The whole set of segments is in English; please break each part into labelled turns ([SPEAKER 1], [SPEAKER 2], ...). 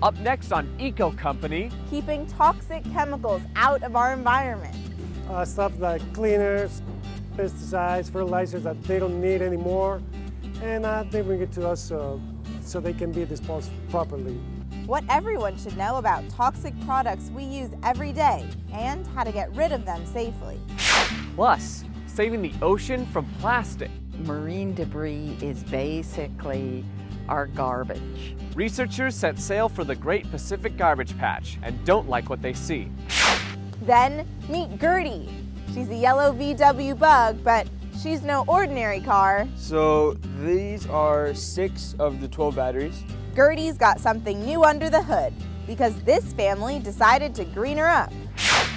[SPEAKER 1] Up next on Eco Company,
[SPEAKER 2] keeping toxic chemicals out of our environment.
[SPEAKER 3] Stuff like cleaners, pesticides, fertilizers that they don't need anymore, and they bring it to us so they can be disposed properly.
[SPEAKER 2] What everyone should know about toxic products we use every day and how to get rid of them safely.
[SPEAKER 1] plus saving the ocean from plastic.
[SPEAKER 4] Marine debris is basically our garbage.
[SPEAKER 1] Researchers set sail for the Great Pacific Garbage Patch and don't like what they see.
[SPEAKER 2] Then meet Gerty. She's a yellow VW bug, but she's no ordinary car.
[SPEAKER 5] So these are 6 of the 12 batteries.
[SPEAKER 2] Gerty's got something new under the hood because this family decided to green her up.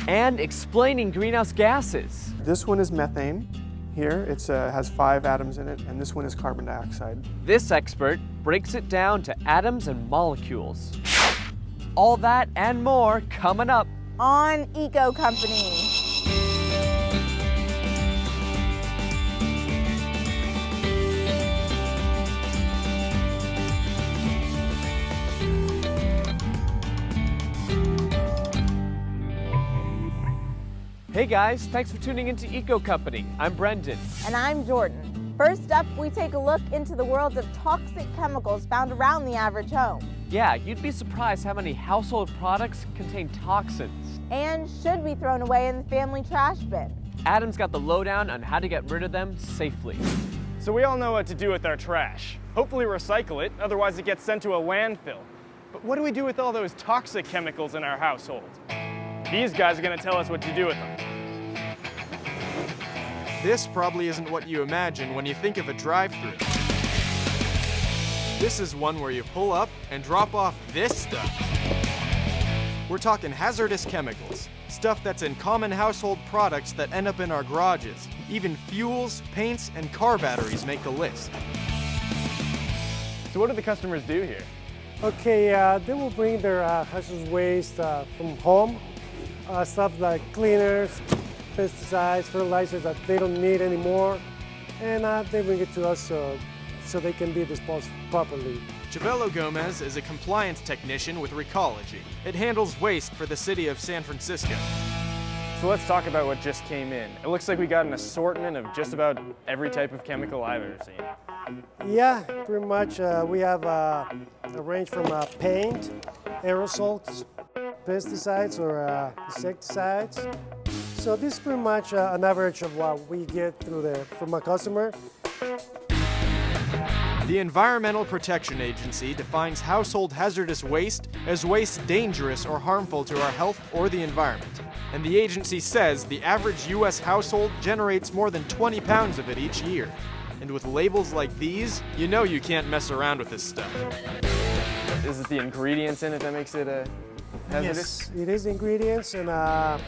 [SPEAKER 1] And explaining greenhouse gases.
[SPEAKER 6] This one is methane. Here, it has 5 atoms in it, and this one is carbon dioxide.
[SPEAKER 1] This expert breaks it down to atoms and molecules. All that and more coming up.
[SPEAKER 2] On Eco Company.
[SPEAKER 1] Hey guys, thanks for tuning into Eco Company. I'm Brendan.
[SPEAKER 2] And I'm Jordan. First up, we take a look into the world of toxic chemicals found around the average home.
[SPEAKER 1] Yeah, you'd be surprised how many household products contain toxins.
[SPEAKER 2] And should be thrown away in the family trash bin.
[SPEAKER 1] Adam's got the lowdown on how to get rid of them safely.
[SPEAKER 7] So we all know what to do with our trash. Hopefully recycle it, otherwise it gets sent to a landfill. But what do we do with all those toxic chemicals in our household? These guys are going to tell us what to do with them.
[SPEAKER 8] This probably isn't what you imagine when you think of a drive-thru. This is one where you pull up and drop off this stuff. We're talking hazardous chemicals, stuff that's in common household products that end up in our garages. Even fuels, paints, and car batteries make the list.
[SPEAKER 7] So what do the customers do here?
[SPEAKER 3] Okay, they will bring their hazardous waste from home, stuff like cleaners, pesticides, fertilizers that they don't need anymore, and they bring it to us so they can be disposed properly.
[SPEAKER 8] Chavelo Gomez is a compliance technician with Recology. It handles waste for the city of San Francisco.
[SPEAKER 7] So let's talk about what just came in. It looks like we got an assortment of just about every type of chemical I've ever seen.
[SPEAKER 3] Yeah, pretty much. We have a range from paint, aerosols, pesticides or insecticides. So this is pretty much an average of what we get from a customer.
[SPEAKER 8] The Environmental Protection Agency defines household hazardous waste as waste dangerous or harmful to our health or the environment. And the agency says the average U.S. household generates more than 20 pounds of it each year. And with labels like these, you know you can't mess around with this stuff.
[SPEAKER 7] Is it the ingredients in it that makes it hazardous?
[SPEAKER 3] Yes, it is ingredients, and a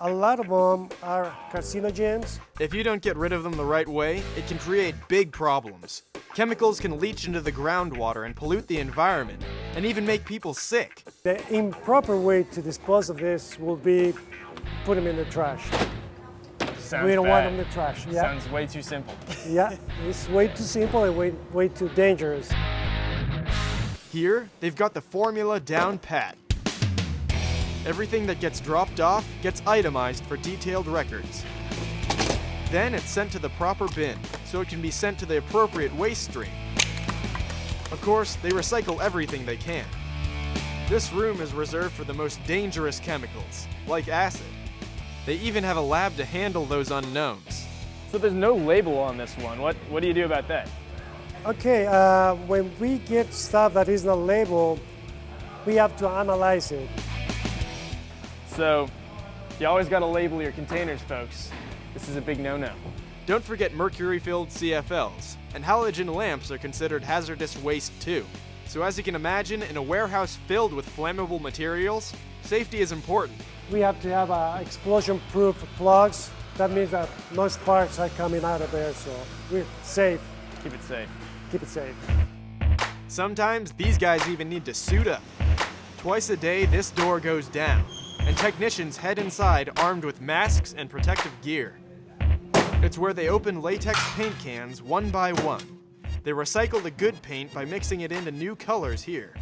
[SPEAKER 3] lot of them are carcinogens.
[SPEAKER 8] If you don't get rid of them the right way, it can create big problems. Chemicals can leach into the groundwater and pollute the environment, and even make people sick.
[SPEAKER 3] The improper way to dispose of this will be put them in the trash.
[SPEAKER 7] Sounds
[SPEAKER 3] We don't
[SPEAKER 7] bad.
[SPEAKER 3] want them in the trash. Yeah,
[SPEAKER 7] Sounds way too simple.
[SPEAKER 3] yeah, it's way too simple and way too dangerous.
[SPEAKER 8] Here, they've got the formula down pat. Everything that gets dropped off gets itemized for detailed records. Then it's sent to the proper bin, so it can be sent to the appropriate waste stream. Of course, they recycle everything they can. This room is reserved for the most dangerous chemicals, like acid. They even have a lab to handle those unknowns.
[SPEAKER 7] So there's no label on this one. What do you do about that?
[SPEAKER 3] Okay, when we get stuff that is not labeled, we have to analyze it.
[SPEAKER 7] So you always got to label your containers, folks. This is a big no-no.
[SPEAKER 8] Don't forget mercury-filled CFLs, and halogen lamps are considered hazardous waste too. So as you can imagine, in a warehouse filled with flammable materials, safety is important.
[SPEAKER 3] We have to have explosion-proof plugs. That means that no sparks are coming out of there, so we're safe.
[SPEAKER 7] Keep it safe.
[SPEAKER 3] Keep it safe.
[SPEAKER 8] Sometimes these guys even need to suit up. Twice a day, this door goes down, and technicians head inside armed with masks and protective gear. It's where they open latex paint cans one by one. They recycle the good paint by mixing it into new colors here.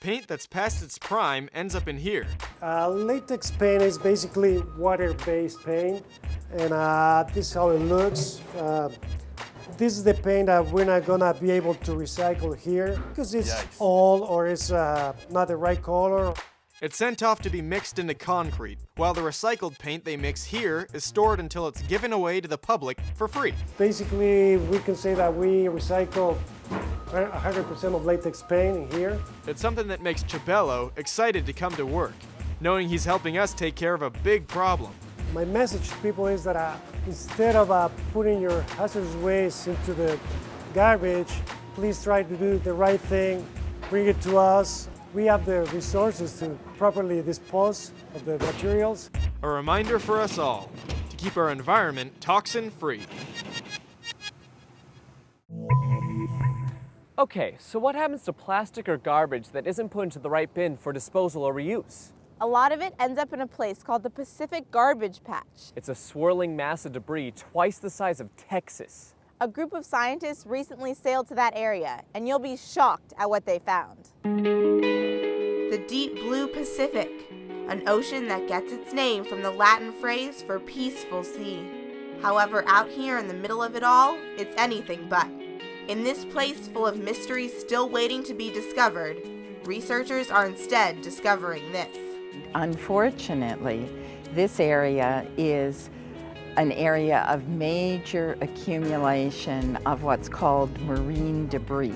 [SPEAKER 8] Paint that's past its prime ends up in here.
[SPEAKER 3] Latex paint is basically water-based paint, and this is how it looks. This is the paint that we're not gonna be able to recycle here because it's old or it's not the right color.
[SPEAKER 8] It's sent off to be mixed into concrete, while the recycled paint they mix here is stored until it's given away to the public for free.
[SPEAKER 3] Basically, we can say that we recycle 100% of latex paint in here.
[SPEAKER 8] It's something that makes Chabello excited to come to work, knowing he's helping us take care of a big problem.
[SPEAKER 3] My message to people is that instead of putting your hazardous waste into the garbage, please try to do the right thing, bring it to us. We have the resources to properly dispose of the materials.
[SPEAKER 8] A reminder for us all to keep our environment toxin-free.
[SPEAKER 1] Okay, so what happens to plastic or garbage that isn't put into the right bin for disposal or reuse?
[SPEAKER 2] A lot of it ends up in a place called the Pacific Garbage Patch.
[SPEAKER 1] It's a swirling mass of debris twice the size of Texas.
[SPEAKER 2] A group of scientists recently sailed to that area, and you'll be shocked at what they found. The deep blue Pacific, an ocean that gets its name from the Latin phrase for peaceful sea. However, out here in the middle of it all, it's anything but. In this place full of mysteries still waiting to be discovered, researchers are instead discovering this.
[SPEAKER 4] Unfortunately, this area is an area of major accumulation of what's called marine debris.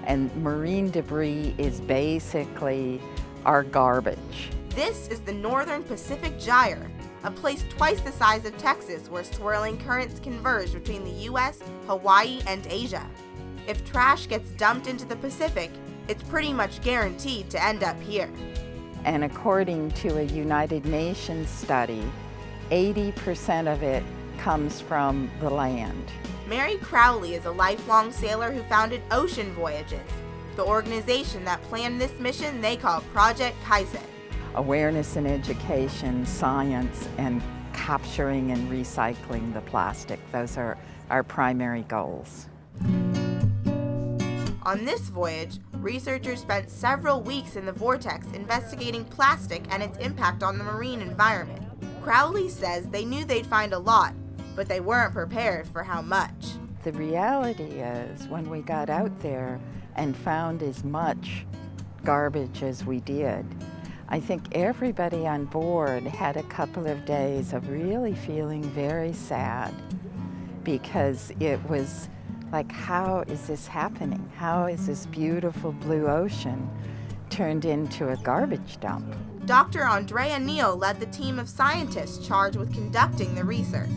[SPEAKER 4] And marine debris is basically our garbage.
[SPEAKER 2] This is the Northern Pacific Gyre, a place twice the size of Texas where swirling currents converge between the US, Hawaii, and Asia. If trash gets dumped into the Pacific, it's pretty much guaranteed to end up here.
[SPEAKER 4] And according to a United Nations study, 80% of it comes from the land.
[SPEAKER 2] Mary Crowley is a lifelong sailor who founded Ocean Voyages, the organization that planned this mission they call Project Kaisei.
[SPEAKER 4] Awareness and education, science, and capturing and recycling the plastic. Those are our primary goals.
[SPEAKER 2] On this voyage, researchers spent several weeks in the vortex investigating plastic and its impact on the marine environment. Crowley says they knew they'd find a lot, but they weren't prepared for how much.
[SPEAKER 4] The reality is, when we got out there and found as much garbage as we did, I think everybody on board had a couple of days of really feeling very sad, because it was like, how is this happening? How is this beautiful blue ocean turned into a garbage dump?
[SPEAKER 2] Dr. Andrea Neal led the team of scientists charged with conducting the research.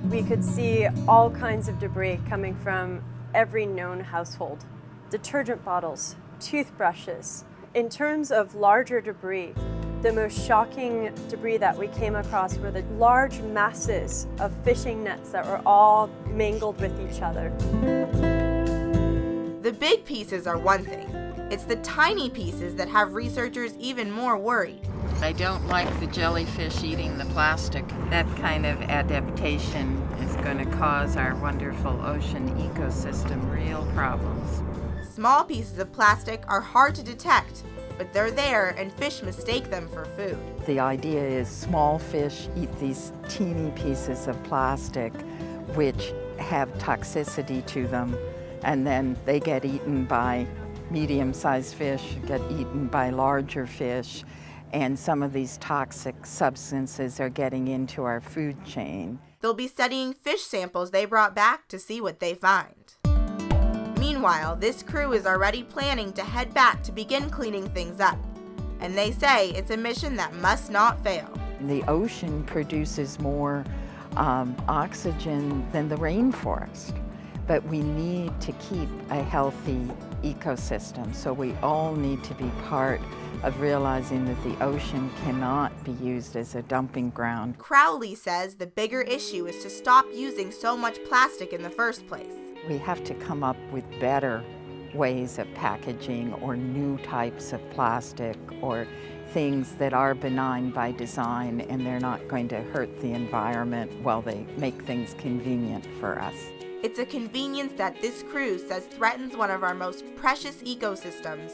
[SPEAKER 9] We could see all kinds of debris coming from every known household. Detergent bottles, toothbrushes. In terms of larger debris, the most shocking debris that we came across were the large masses of fishing nets that were all mangled with each other.
[SPEAKER 2] The big pieces are one thing. It's the tiny pieces that have researchers even more worried.
[SPEAKER 4] I don't like the jellyfish eating the plastic. That kind of adaptation is going to cause our wonderful ocean ecosystem real problems.
[SPEAKER 2] Small pieces of plastic are hard to detect, but they're there and fish mistake them for food.
[SPEAKER 4] The idea is small fish eat these teeny pieces of plastic which have toxicity to them, and then they get eaten by medium-sized fish, get eaten by larger fish, and some of these toxic substances are getting into our food chain.
[SPEAKER 2] They'll be studying fish samples they brought back to see what they find. Meanwhile, this crew is already planning to head back to begin cleaning things up. And they say it's a mission that must not fail.
[SPEAKER 4] The ocean produces more oxygen than the rainforest, but we need to keep a healthy ecosystem, so we all need to be part of realizing that the ocean cannot be used as a dumping ground.
[SPEAKER 2] Crowley says the bigger issue is to stop using so much plastic in the first place.
[SPEAKER 4] We have to come up with better ways of packaging, or new types of plastic, or things that are benign by design and they're not going to hurt the environment while they make things convenient for us.
[SPEAKER 2] It's a convenience that this crew says threatens one of our most precious ecosystems,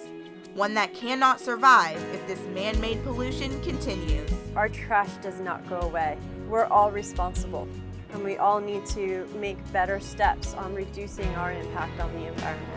[SPEAKER 2] one that cannot survive if this man-made pollution continues.
[SPEAKER 9] Our trash does not go away. We're all responsible, and we all need to make better steps on reducing our impact on the environment.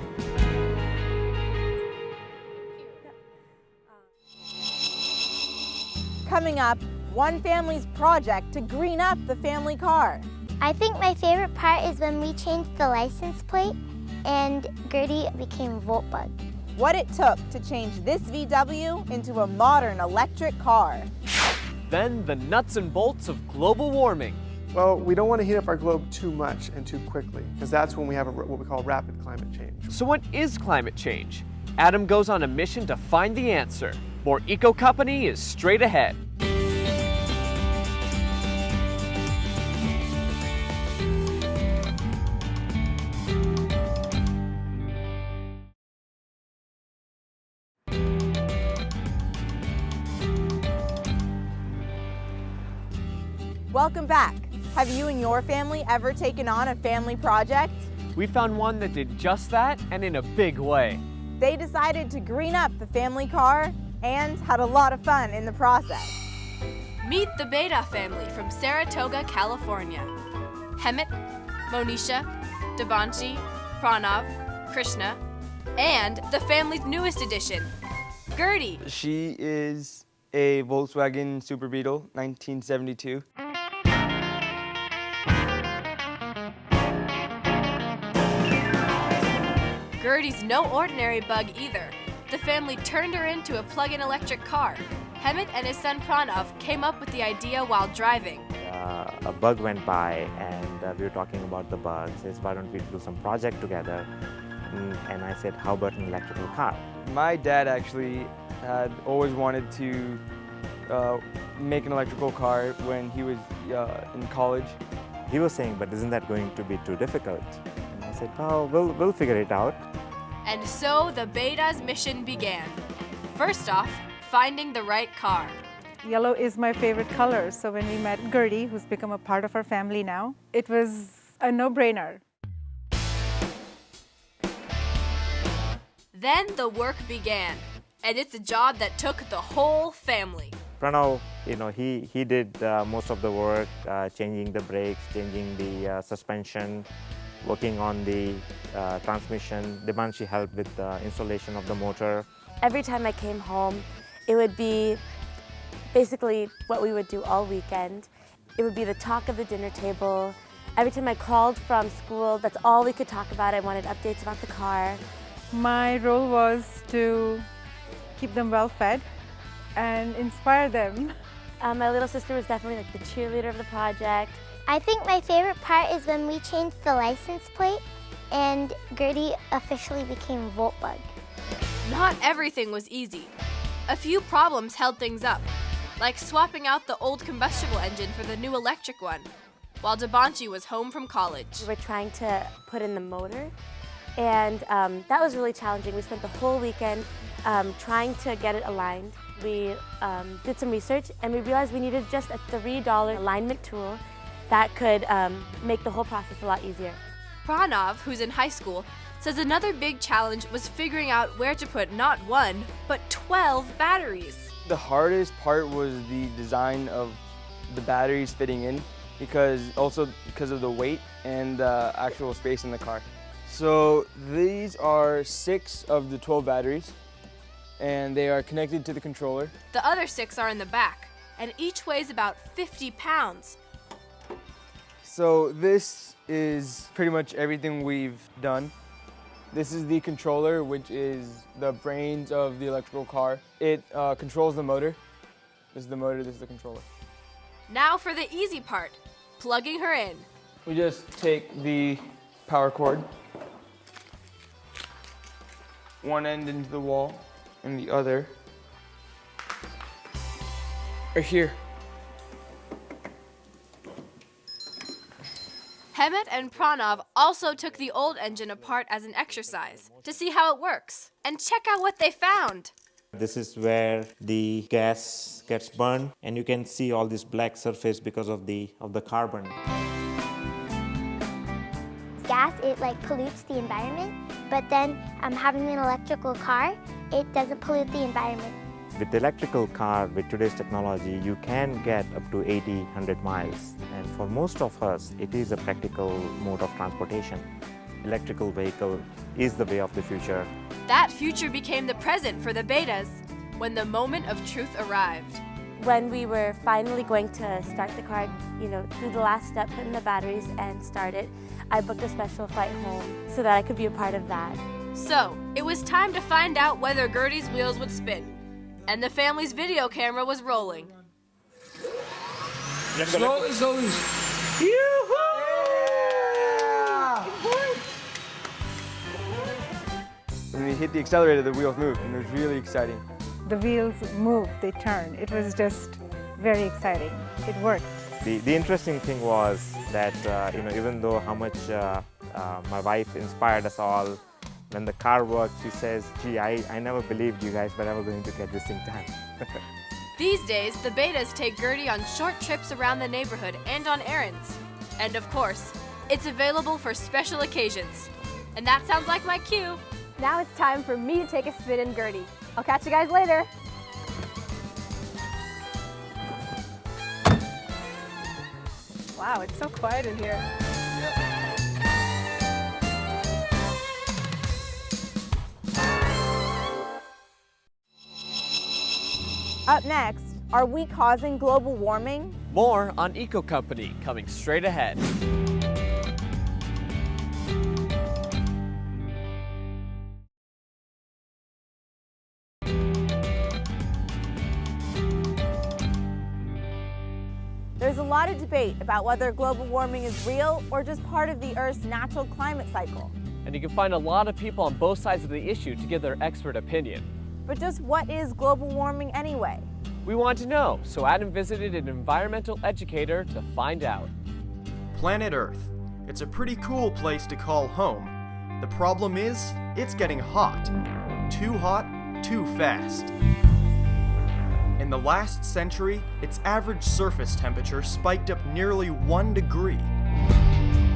[SPEAKER 2] Coming up, one family's project to green up the family car.
[SPEAKER 10] I think my favorite part is when we changed the license plate and Gerty became Voltbug.
[SPEAKER 2] What it took to change this VW into a modern electric car.
[SPEAKER 1] Then the nuts and bolts of global warming.
[SPEAKER 6] Well, we don't want to heat up our globe too much and too quickly, because that's when we have what we call rapid climate change.
[SPEAKER 1] So what is climate change? Adam goes on a mission to find the answer. More Eco Company is straight ahead.
[SPEAKER 2] Welcome back. Have you and your family ever taken on a family project?
[SPEAKER 1] We found one that did just that, and in a big way.
[SPEAKER 2] They decided to green up the family car and had a lot of fun in the process.
[SPEAKER 11] Meet the Bheda family from Saratoga, California. Hemant, Monisha, Debanshi, Pranav, Krishna, and the family's newest addition, Gerty.
[SPEAKER 5] She is a Volkswagen Super Beetle, 1972.
[SPEAKER 11] Gerty's no ordinary bug either. The family turned her into a plug-in electric car. Hemant and his son Pranav came up with the idea while driving.
[SPEAKER 12] A bug went by and we were talking about the bug. Says, why don't we do some project together? And I said, how about an electrical car?
[SPEAKER 5] My dad actually had always wanted to make an electrical car when he was in college.
[SPEAKER 12] He was saying, but isn't that going to be too difficult? And I said, oh, we'll figure it out.
[SPEAKER 11] And so the Bheda's mission began. First off, finding the right car.
[SPEAKER 13] Yellow is my favorite color, so when we met Gerty, who's become a part of our family now, it was a no-brainer.
[SPEAKER 11] Then the work began, and it's a job that took the whole family.
[SPEAKER 12] Pranav, he did most of the work, changing the brakes, changing the suspension, working on the transmission. Debanshi helped with the installation of the motor.
[SPEAKER 14] Every time I came home, it would be basically what we would do all weekend. It would be the talk of the dinner table. Every time I called from school, that's all we could talk about. I wanted updates about the car.
[SPEAKER 13] My role was to keep them well fed and inspire them.
[SPEAKER 14] My little sister was definitely like the cheerleader of the project.
[SPEAKER 10] I think my favorite part is when we changed the license plate and Gerty officially became Voltbug.
[SPEAKER 11] Not everything was easy. A few problems held things up, like swapping out the old combustible engine for the new electric one, while Debanshi was home from college.
[SPEAKER 14] We were trying to put in the motor, and that was really challenging. We spent the whole weekend trying to get it aligned. We did some research, and we realized we needed just a $3 alignment tool that could make the whole process a lot easier.
[SPEAKER 11] Pranav, who's in high school, says another big challenge was figuring out where to put not one, but 12 batteries.
[SPEAKER 5] The hardest part was the design of the batteries fitting in, because of the weight and the actual space in the car. So these are 6 of the 12 batteries, and they are connected to the controller.
[SPEAKER 11] The other 6 are in the back, and each weighs about 50 pounds.
[SPEAKER 5] So this is pretty much everything we've done. This is the controller, which is the brains of the electrical car. It controls the motor. This is the motor, this is the controller.
[SPEAKER 11] Now for the easy part, plugging her in.
[SPEAKER 5] We just take the power cord, one end into the wall, and the other right here.
[SPEAKER 11] Hemant and Pranav also took the old engine apart as an exercise to see how it works. And check out what they found.
[SPEAKER 12] This is where the gas gets burned, and you can see all this black surface because of the carbon.
[SPEAKER 10] Gas, it pollutes the environment, but then having an electrical car, it doesn't pollute the environment.
[SPEAKER 12] With the electrical car, with today's technology, you can get up to 80, 100 miles. And for most of us, it is a practical mode of transportation. Electrical vehicle is the way of the future.
[SPEAKER 11] That future became the present for the Bhedas when the moment of truth arrived.
[SPEAKER 14] When we were finally going to start the car, do the last step, put in the batteries and start it, I booked a special flight home so that I could be a part of that.
[SPEAKER 11] So, it was time to find out whether Gerty's wheels would spin. And the family's video camera was rolling.
[SPEAKER 15] Slowly.
[SPEAKER 5] When we hit the accelerator, the wheels moved, and it was really exciting.
[SPEAKER 13] The wheels moved, they turned. It was just very exciting. It worked.
[SPEAKER 12] The interesting thing was that, even though how much my wife inspired us all, when the car worked, she says, gee, I never believed you guys were ever going to get this thing done.
[SPEAKER 11] These days, the Bhedas take Gerty on short trips around the neighborhood and on errands. And of course, it's available for special occasions. And that sounds like my cue.
[SPEAKER 16] Now it's time for me to take a spin in Gerty. I'll catch you guys later. Wow, it's so quiet in here.
[SPEAKER 2] Up next, are we causing global warming?
[SPEAKER 1] More on Eco Company coming straight ahead.
[SPEAKER 2] There's a lot of debate about whether global warming is real or just part of the Earth's natural climate cycle.
[SPEAKER 1] And you can find a lot of people on both sides of the issue to give their expert opinion.
[SPEAKER 2] But just what is global warming anyway?
[SPEAKER 1] We want to know, so Adam visited an environmental educator to find out.
[SPEAKER 8] Planet Earth. It's a pretty cool place to call home. The problem is, it's getting hot. Too hot, too fast. In the last century, its average surface temperature spiked up nearly 1 degree.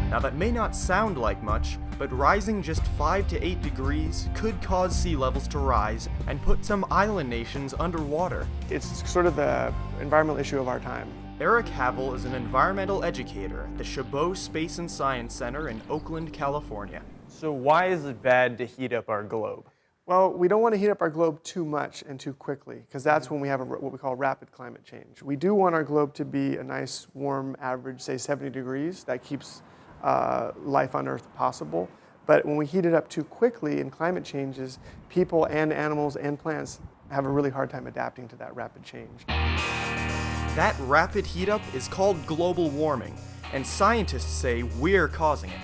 [SPEAKER 8] Now that may not sound like much, but rising just 5 to 8 degrees could cause sea levels to rise and put some island nations underwater.
[SPEAKER 6] It's sort of the environmental issue of our time.
[SPEAKER 8] Eric Havel is an environmental educator at the Chabot Space and Science Center in Oakland, California.
[SPEAKER 5] So why is it bad to heat up our globe?
[SPEAKER 6] Well, we don't want to heat up our globe too much and too quickly, because that's when we have what we call rapid climate change. We do want our globe to be a nice, warm average, say 70 degrees. That keeps life on Earth possible. But when we heat it up too quickly and climate changes, people and animals and plants have a really hard time adapting to that rapid change.
[SPEAKER 8] That rapid heat up is called global warming, and scientists say we're causing it.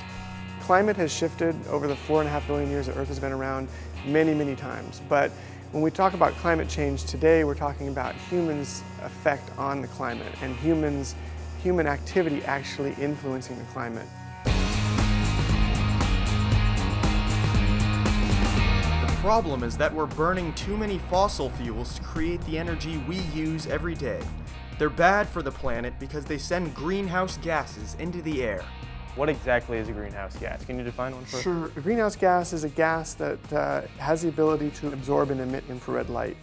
[SPEAKER 6] Climate has shifted over the 4.5 billion years that Earth has been around many, many times. But when we talk about climate change today, we're talking about humans' effect on the climate and human activity actually influencing the climate.
[SPEAKER 8] The problem is that we're burning too many fossil fuels to create the energy we use every day. They're bad for the planet because they send greenhouse gases into the air.
[SPEAKER 5] What exactly is a greenhouse gas? Can you define one for us?
[SPEAKER 6] Sure. A greenhouse gas is a gas that has the ability to absorb and emit infrared light.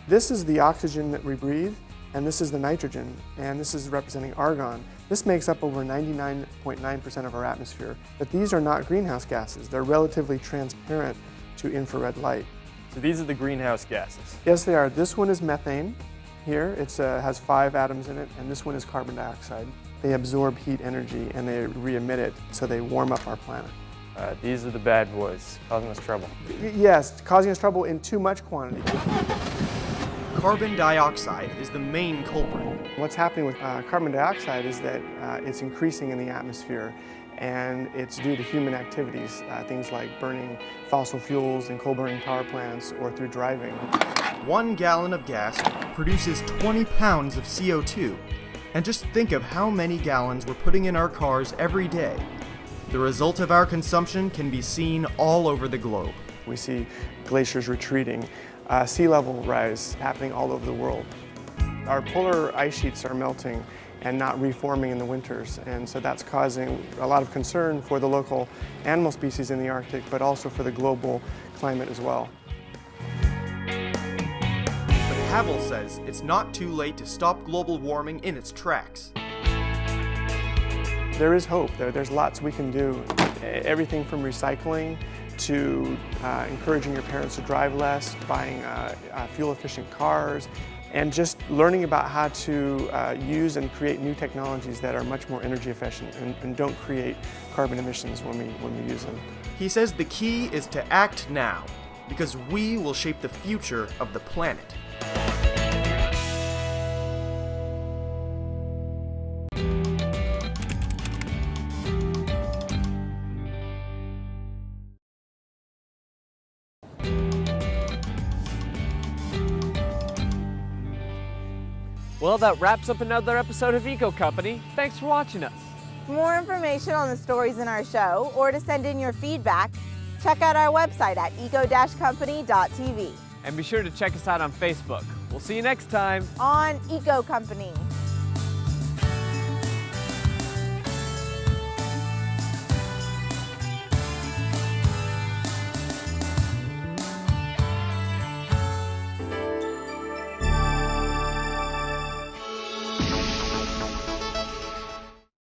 [SPEAKER 6] This is the oxygen that we breathe, and this is the nitrogen, and this is representing argon. This makes up over 99.9% of our atmosphere. But these are not greenhouse gases. They're relatively transparent to infrared light.
[SPEAKER 5] So these are the greenhouse gases?
[SPEAKER 6] Yes, they are. This one is methane. Here, it has 5 atoms in it, and this one is carbon dioxide. They absorb heat energy and they re-emit it, so they warm up our planet.
[SPEAKER 5] These are the bad boys, causing us trouble.
[SPEAKER 6] Yes, causing us trouble in too much quantity.
[SPEAKER 8] Carbon dioxide is the main culprit.
[SPEAKER 6] What's happening with carbon dioxide is that it's increasing in the atmosphere, and it's due to human activities, things like burning fossil fuels in coal-burning power plants or through driving.
[SPEAKER 8] 1 gallon of gas produces 20 pounds of CO2. And just think of how many gallons we're putting in our cars every day. The result of our consumption can be seen all over the globe.
[SPEAKER 6] We see glaciers retreating, sea level rise happening all over the world. Our polar ice sheets are melting and not reforming in the winters, and so that's causing a lot of concern for the local animal species in the Arctic, but also for the global climate as well.
[SPEAKER 8] Havel says it's not too late to stop global warming in its tracks.
[SPEAKER 6] There is hope. There's lots we can do. Everything from recycling to encouraging your parents to drive less, buying fuel-efficient cars, and just learning about how to use and create new technologies that are much more energy efficient and don't create carbon emissions when we use them.
[SPEAKER 8] He says the key is to act now, because we will shape the future of the planet.
[SPEAKER 1] Well, that wraps up another episode of Eco Company. Thanks for watching us.
[SPEAKER 2] For more information on the stories in our show or to send in your feedback, check out our website at eco-company.tv.
[SPEAKER 1] And be sure to check us out on Facebook. We'll see you next time
[SPEAKER 2] on Eco Company.